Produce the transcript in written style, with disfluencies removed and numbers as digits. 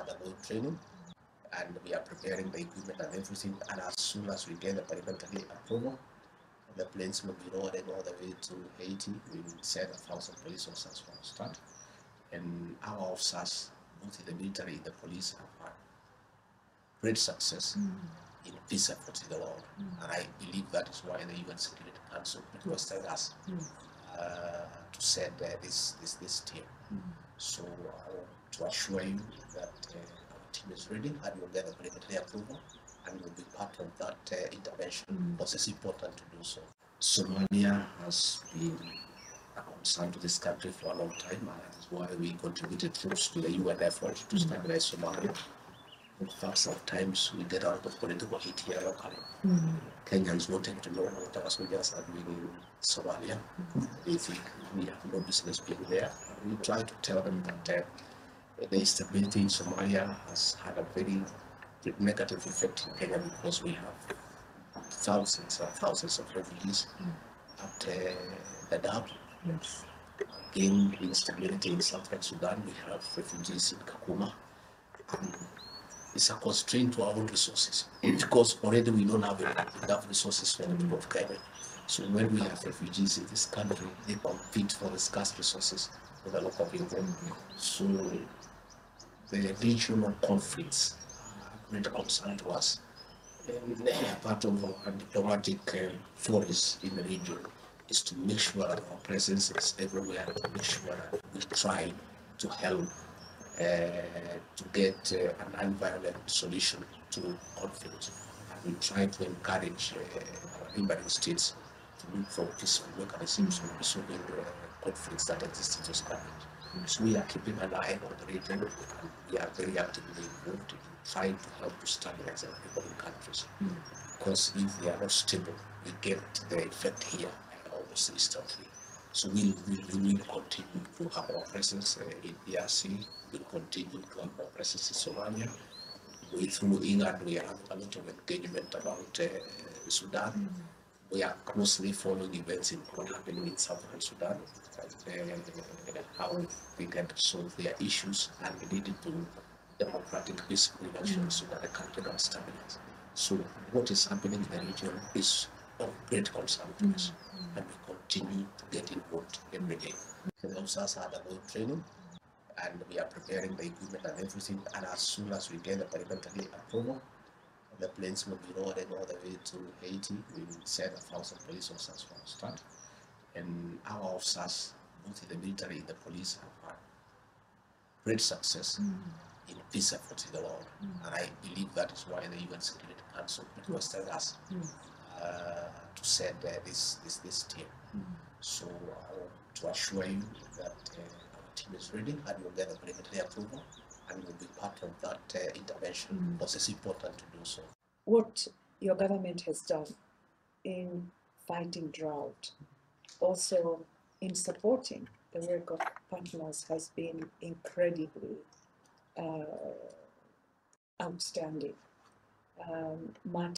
undergoing training, and we are preparing the equipment and everything. And as soon as we get the parliamentary approval, the planes will be rolling all the way to Haiti. We will send 1,000 police officers from the start, and our officers, both in the military and the police, have had great success in peace efforts in the world. And I believe that is why the UN Security Council requested us to send this team. So I want to assure you that our team is ready and will get the parliamentary approval and will be part of that intervention because it's important to do so. Somalia has been a concern to this country for a long time, and that's why we contributed troops to the UN effort to stabilize Somalia. In fact, sometimes we get out of political heat here locally. Kenyans wanting to know what our soldiers are doing in Somalia. They think we have no business being there. We try to tell them that the instability in Somalia has had a very negative effect in Kenya because we have thousands and thousands of refugees at Dadaab. Yes. In instability in southern Sudan, we have refugees in Kakuma. And it's a constraint to our own resources because already we don't have enough resources for the people of Kenya. So when we have refugees in this country, they compete for the scarce resources of the local people. So the regional conflicts are a great concern to us. And part of our diplomatic force in the region is to make sure that our presence is everywhere, to make sure that we try to help to get an nonviolent solution to conflict. And we try to encourage our neighboring states to look for peaceful mechanisms for resolving conflicts that exist in those countries. So we are keeping an eye on the region, and we are very actively involved in trying to help to stabilize our neighboring countries. Because if they are not stable, we get the effect here almost instantly. So we will continue to have our presence in DRC. We'll continue to have our presence in Somalia. Through England, we have a lot of engagement about Sudan. We are closely following events in what happening in southern Sudan, and how we can solve their issues and lead to democratic peaceful elections so that the country can stabilize. So what is happening in the region is of great concern to us, and we continue to get involved every day. The officers are undergoing training, and we are preparing the equipment and everything. And as soon as we get the parliamentary approval, the planes will be rolling all the way to Haiti. We will send 1,000 police officers from the start, and our officers, both in the military and the police, have had great success in peace efforts in the world. And I believe that is why the UN Security Council requested us to send this team. So I want to assure you that our team is ready and will get the parliamentary approval and will be part of that intervention because it's important to do so. What your government has done in fighting drought, also in supporting the work of partners, has been incredibly outstanding.